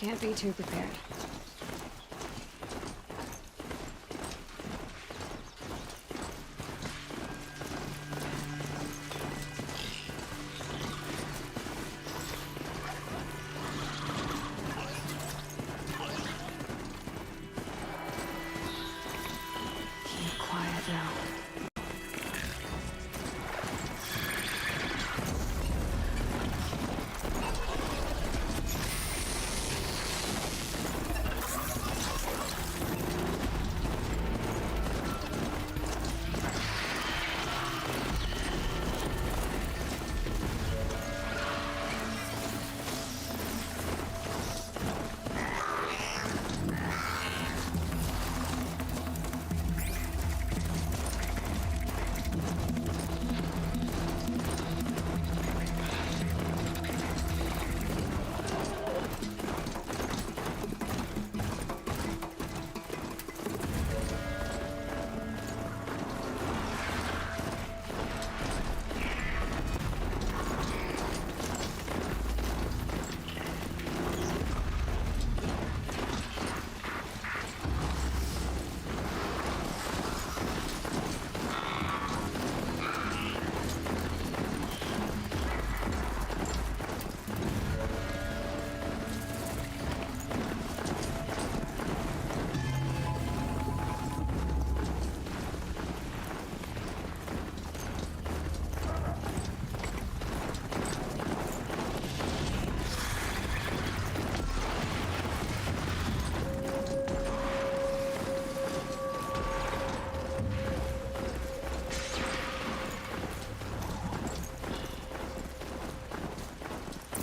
Can't be too prepared. Keep quiet now.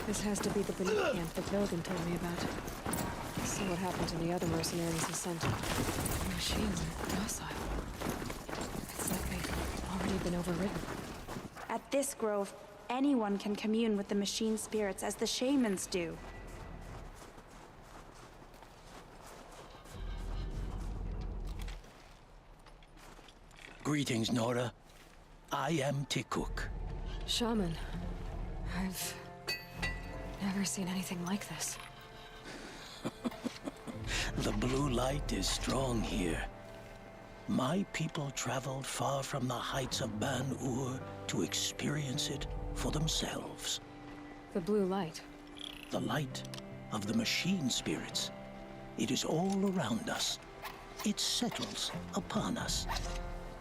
This has to be the beneath camp that Bilgan told me about. See what happened to the other mercenaries he sent. The machines are docile. It's like they've already been overridden. At this grove, anyone can commune with the machine spirits as the shamans do. Greetings, Nora. I am Tikuk. Shaman. I've never seen anything like this. The blue light is strong here. My people traveled far from the heights of Ban-Ur to experience it for themselves. The blue light. The light of the machine spirits. It is all around us. It settles upon us.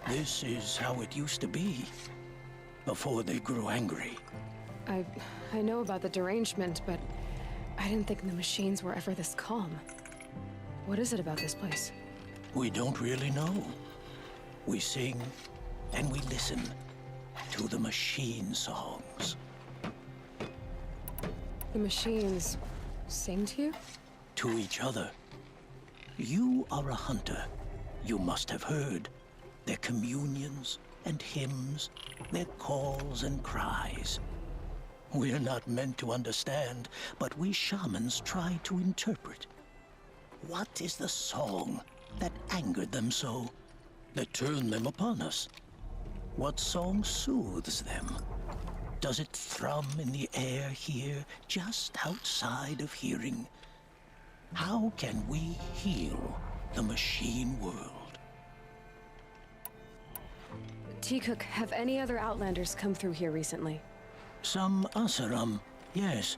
This is how it used to be, before they grew angry. I know about the derangement, but I didn't think the machines were ever this calm. What is it about this place? We don't really know. We sing and we listen to the machine songs. The machines sing to you? To each other. You are a hunter. You must have heard their communions and hymns, their calls and cries. We're not meant to understand, but we shamans try to interpret. What is the song that angered them so, that turned them upon us? What song soothes them? Does it thrum in the air here, just outside of hearing? How can we heal the machine world? Tikuk, have any other Outlanders come through here recently? Some Asaram, yes.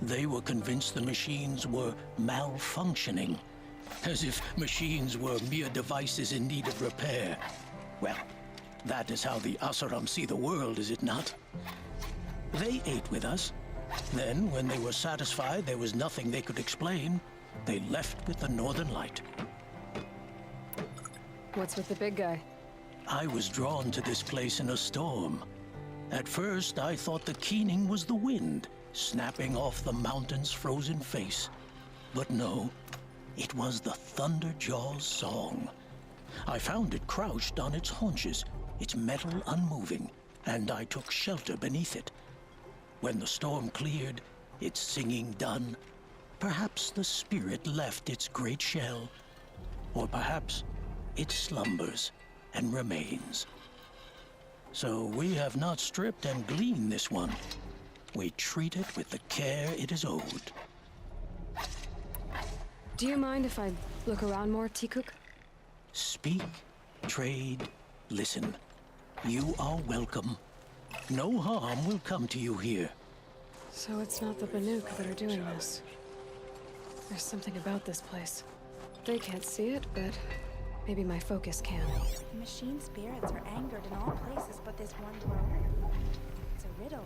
They were convinced the machines were malfunctioning, as if machines were mere devices in need of repair. Well, that is how the Asaram see the world, is it not? They ate with us. Then, when they were satisfied there was nothing they could explain, they left with the Northern Light. What's with the big guy? I was drawn to this place in a storm. At first, I thought the keening was the wind, snapping off the mountain's frozen face. But no, it was the Thunderjaw's song. I found it crouched on its haunches, its metal unmoving, and I took shelter beneath it. When the storm cleared, its singing done, perhaps the spirit left its great shell, or perhaps it slumbers and remains. So we have not stripped and gleaned this one. We treat it with the care it is owed. Do you mind if I look around more, Tikuk? Speak, trade, listen. You are welcome. No harm will come to you here. So it's not the Banuk that are doing this. There's something about this place. They can't see it, but maybe my focus can. The machine spirits are angered in all places but this one grove. It's a riddle.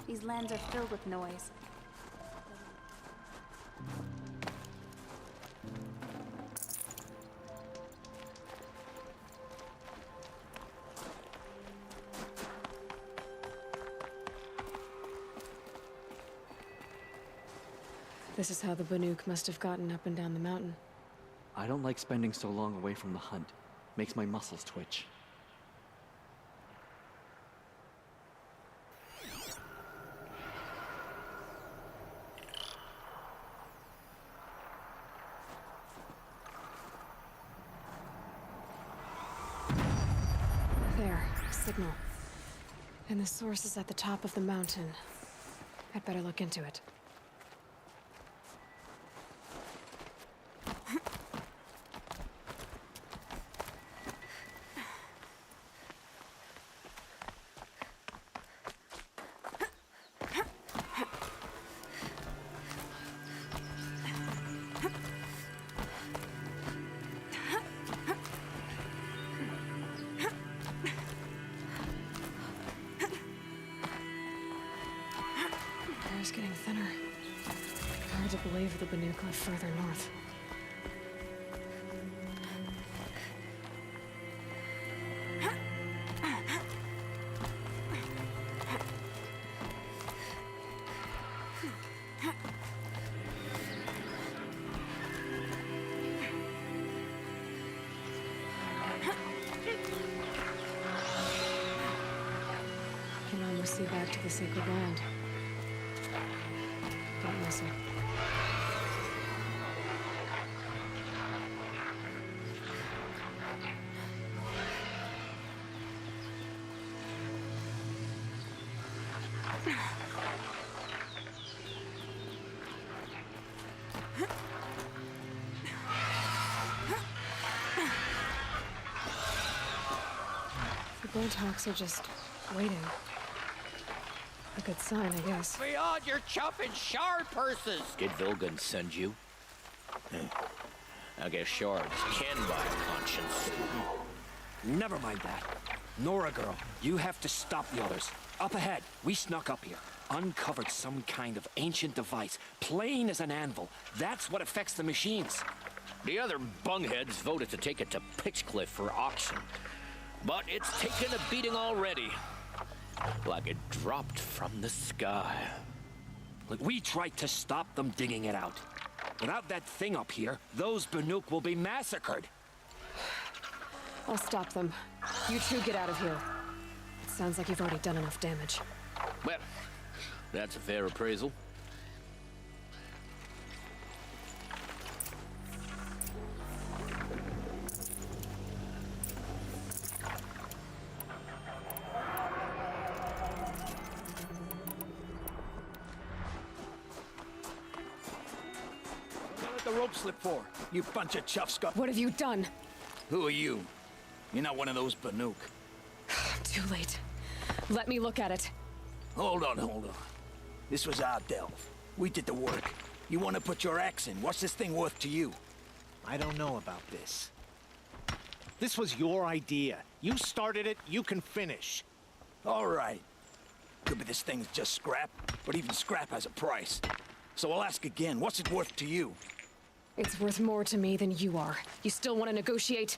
These lands are filled with noise. This is how the Banuk must have gotten up and down the mountain. I don't like spending so long away from the hunt. Makes my muscles twitch. There, a signal. And the source is at the top of the mountain. I'd better look into it. The air's getting thinner. Hard to believe the Banuk live further north. Can almost see back to the sacred land. Don't miss it. The Botox are just waiting. A good sign, I guess. Beyond your chopping shard purses! Did Vilgun send you? I guess shards can buy a conscience. Never mind that. Nora girl, you have to stop the others. Up ahead, we snuck up here. Uncovered some kind of ancient device, plain as an anvil. That's what affects the machines. The other bungheads voted to take it to Pitchcliff for auction. But it's taken a beating already. Like it dropped from the sky. Look, we tried to stop them digging it out. Without that thing up here, those Banuk will be massacred. I'll stop them. You two get out of here. It sounds like you've already done enough damage. Well, that's a fair appraisal. Let the rope slip for, you bunch of chuff scuff. What have you done? Who are you? You're not one of those Banuk. Too late. Let me look at it. Hold on. This was our delve. We did the work. You want to put your axe in? What's this thing worth to you? I don't know about this. This was your idea. You started it, you can finish. All right. Could be this thing's just scrap, but even scrap has a price. So I'll ask again, what's it worth to you? It's worth more to me than you are. You still want to negotiate?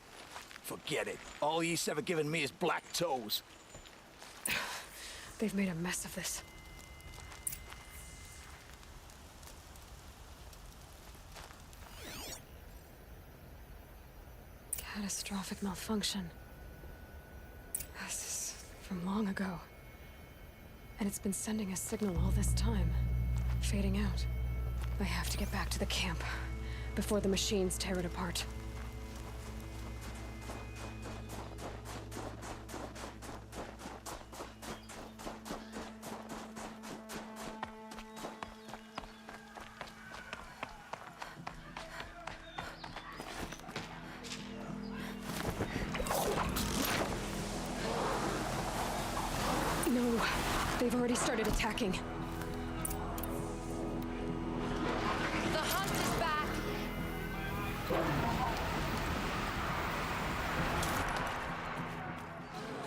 Forget it. All ye's ever given me is black toes. They've made a mess of this. Catastrophic malfunction. This is from long ago. And it's been sending a signal all this time. fading out. I have to get back to the camp before the machines tear it apart. No, they've already started attacking. The hunt is back!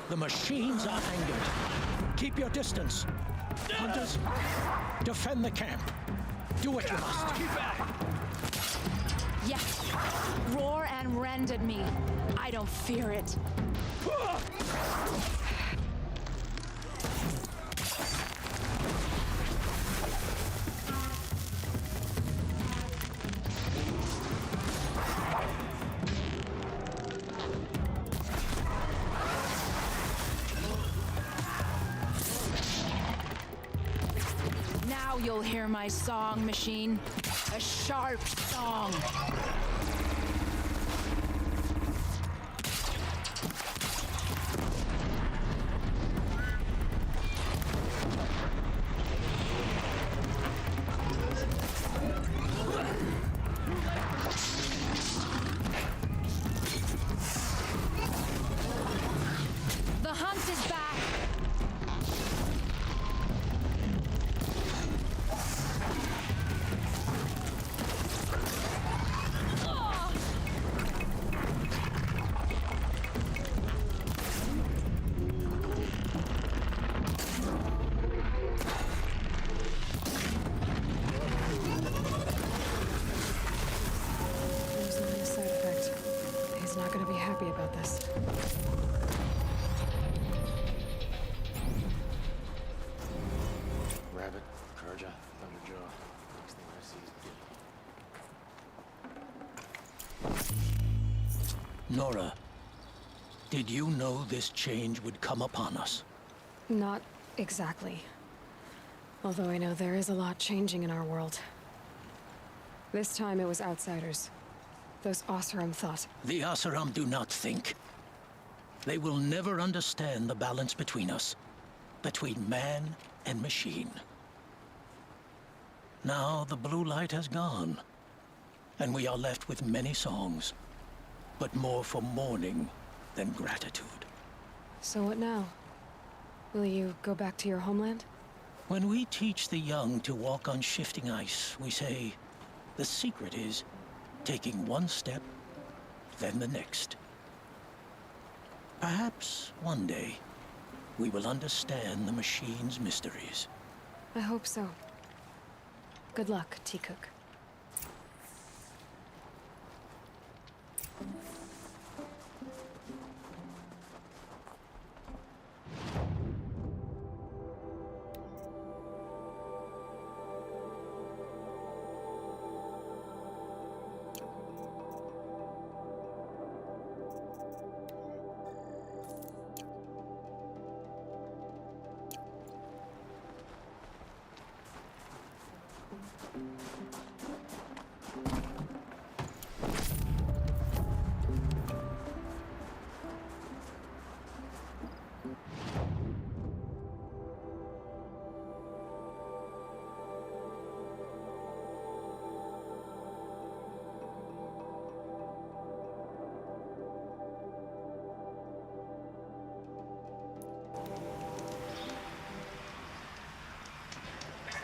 The machines are angered. Keep your distance. Hunters, defend the camp. Do what you must. Keep back! Yes! Roar and rend at me. I don't fear it. Now you'll hear my song, machine. A sharp song. The hunt is back. There's only a side effect. He's not gonna be happy about this. Rabbit, Karja, Thunderjaw. Next thing I see is Nora, did you know this change would come upon us? Not exactly. Although I know there is a lot changing in our world. This time it was outsiders. Those Oseram thought. The Oseram do not think. They will never understand the balance between us, between man and machine. Now the blue light has gone, and we are left with many songs, but more for mourning than gratitude. So what now? Will you go back to your homeland? When we teach the young to walk on shifting ice, we say, the secret is taking one step, then the next. Perhaps one day, we will understand the machine's mysteries. I hope so. Good luck, T-Cook.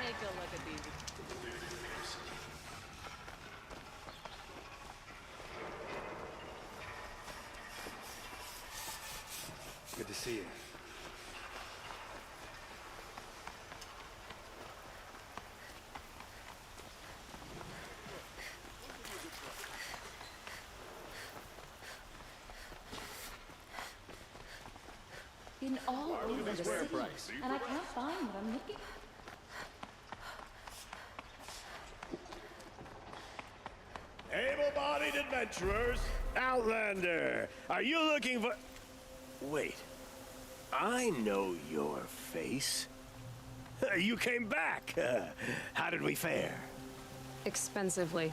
Take a look at these. good to see you. Been all over the city, and I can't find what I'm looking for. Able-bodied adventurers, Outlander, are you looking for... Wait, I know your face. You came back. How did we fare? Expensively.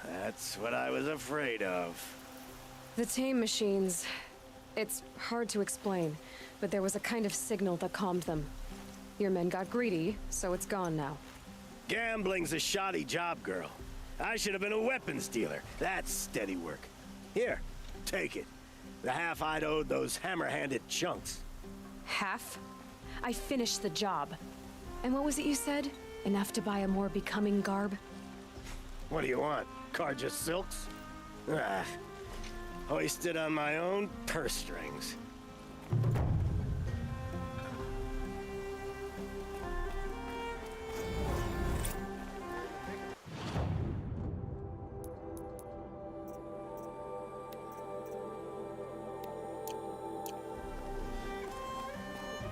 That's what I was afraid of. The tame machines. It's hard to explain, but there was a kind of signal that calmed them. Your men got greedy, so it's gone now. Gambling's a shoddy job, girl. I should have been a weapons dealer. That's steady work. Here, take it. The half I'd owed those hammer-handed chunks. Half? I finished the job. And what was it you said? Enough to buy a more becoming garb? What do you want? Carja silks? Ah, hoisted on my own purse strings.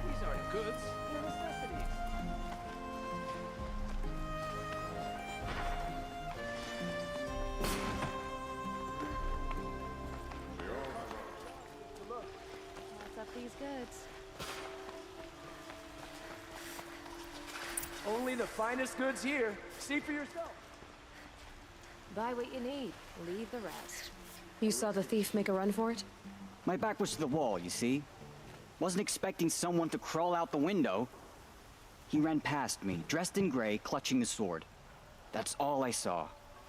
These aren't goods, they're necessities. What's up these goods? Only the finest goods here. See for yourself. Buy what you need, leave the rest. You saw the thief make a run for it? My back was to the wall, you see? Wasn't expecting someone to crawl out the window. He ran past me, dressed in gray, clutching a sword. That's all I saw.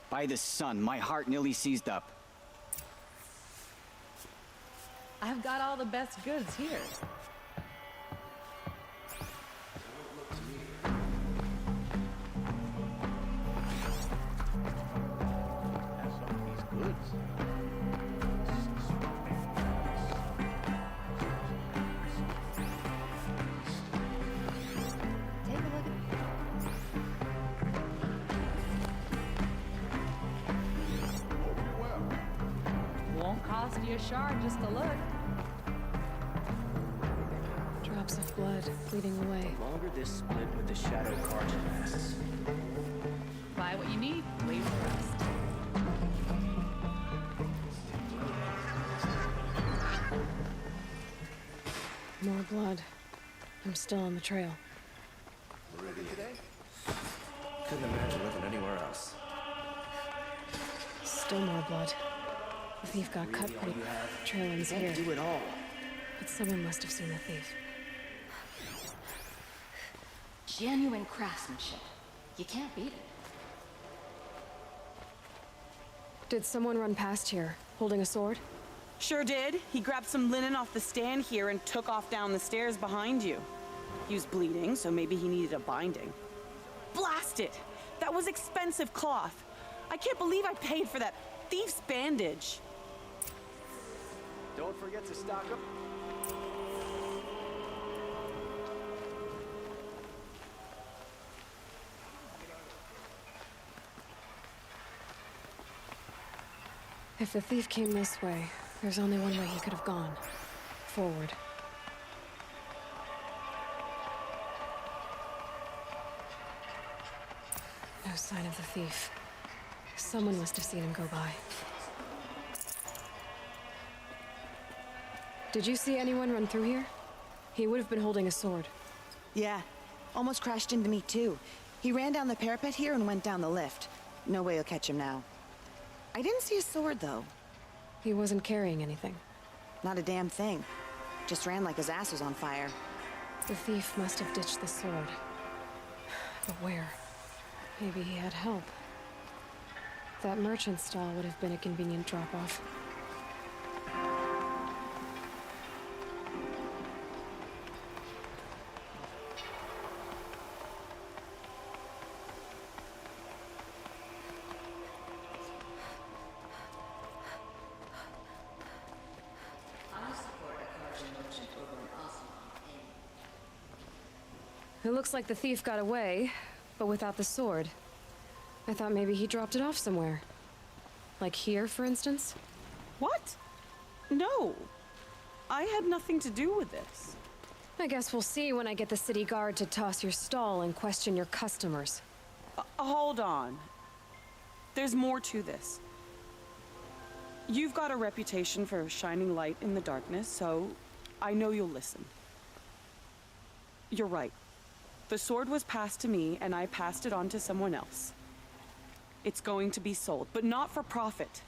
By the sun, my heart nearly seized up. I've got all the best goods here. Have some of these goods. Take a look at... Won't cost you a shard just to look. Drops of blood bleeding away. Longer this split with the shadow Carja lasts. Buy what you need, leave the rest. More blood. I'm still on the trail. Couldn't imagine living anywhere else. Still more blood. The thief got cut pretty. Trail ends here. Do it all. But someone must have seen the thief. Genuine craftsmanship. You can't beat it. Did someone run past here, holding a sword? Sure did. He grabbed some linen off the stand here and took off down the stairs behind you. He was bleeding, so maybe he needed a binding. Blast it! That was expensive cloth. I can't believe I paid for that thief's bandage. Don't forget to stock up. If the thief came this way, there's only one way he could have gone. Forward. No sign of the thief. Someone must have seen him go by. Did you see anyone run through here? He would have been holding a sword. Yeah, almost crashed into me too. He ran down the parapet here and went down the lift. No way you'll catch him now. I didn't see a sword though. He wasn't carrying anything. Not a damn thing. Just ran like his ass was on fire. The thief must have ditched the sword. But where? Maybe he had help. That merchant stall would have been a convenient drop-off. It looks like the thief got away, but without the sword. I thought maybe he dropped it off somewhere. Like here, for instance? What? No. I had nothing to do with this. I guess we'll see when I get the city guard to toss your stall and question your customers. Hold on. There's more to this. You've got a reputation for shining light in the darkness, so I know you'll listen. You're right. The sword was passed to me, and I passed it on to someone else. It's going to be sold, but not for profit.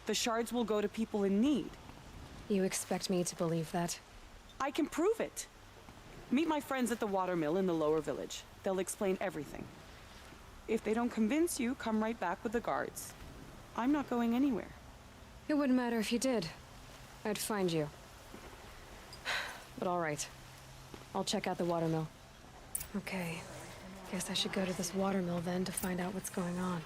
The shards will go to people in need. You expect me to believe that? I can prove it. Meet my friends at the watermill in the lower village. They'll explain everything. If they don't convince you, come right back with the guards. I'm not going anywhere. It wouldn't matter if you did. I'd find you. But all right. I'll check out the watermill. Okay. Guess I should go to this watermill then to find out what's going on.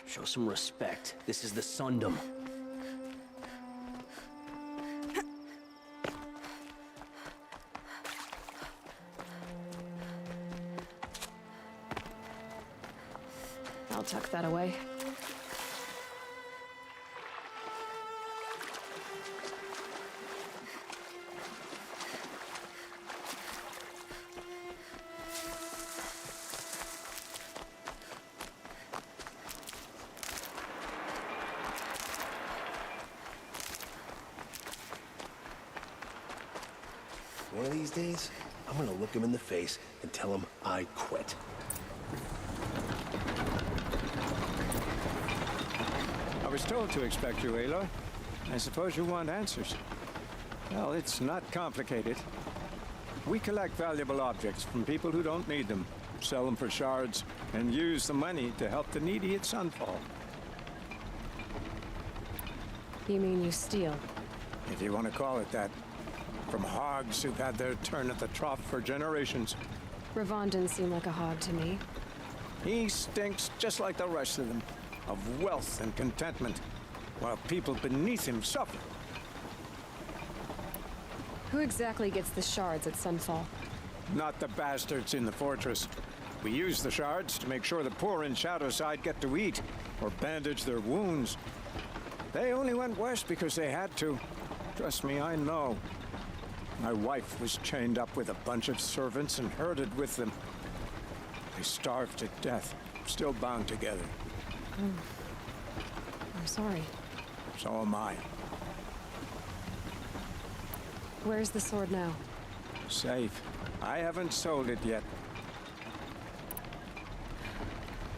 Show some respect. This is the Sundom. I'll tuck that away. One of these days, I'm gonna look him in the face and tell him I quit. I was told to expect you, Aloy. I suppose you want answers. Well, it's not complicated. We collect valuable objects from people who don't need them, sell them for shards, and use the money to help the needy at Sunfall. You mean you steal? If you want to call it that. From hogs who've had their turn at the trough for generations. Ravon didn't seem like a hog to me. He stinks just like the rest of them, of wealth and contentment, while people beneath him suffer. Who exactly gets the shards at Sunfall? Not the bastards in the fortress. We use the shards to make sure the poor in Shadowside get to eat, or bandage their wounds. They only went west because they had to. Trust me, I know. My wife was chained up with a bunch of servants and herded with them. They starved to death, still bound together. I'm sorry. So am I. Where's the sword now? Safe. I haven't sold it yet.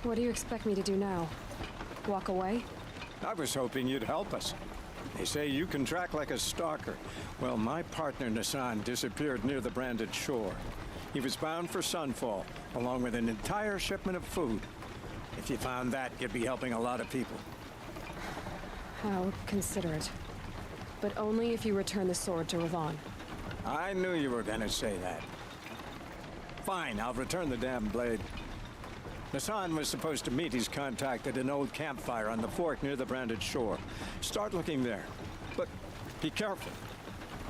What do you expect me to do now? Walk away? I was hoping you'd help us. They say you can track like a stalker. Well, my partner Nassan disappeared near the branded shore. He was bound for Sunfall, along with an entire shipment of food. If you found that, you'd be helping a lot of people. How considerate. But only if you return the sword to Ravon. I knew you were gonna say that. Fine, I'll return the damn blade. Hassan was supposed to meet his contact at an old campfire on the fork near the branded shore. Start looking there. But be careful.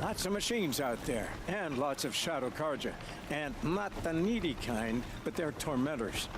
Lots of machines out there, and lots of Shadow Karja. And not the needy kind, but they're tormentors.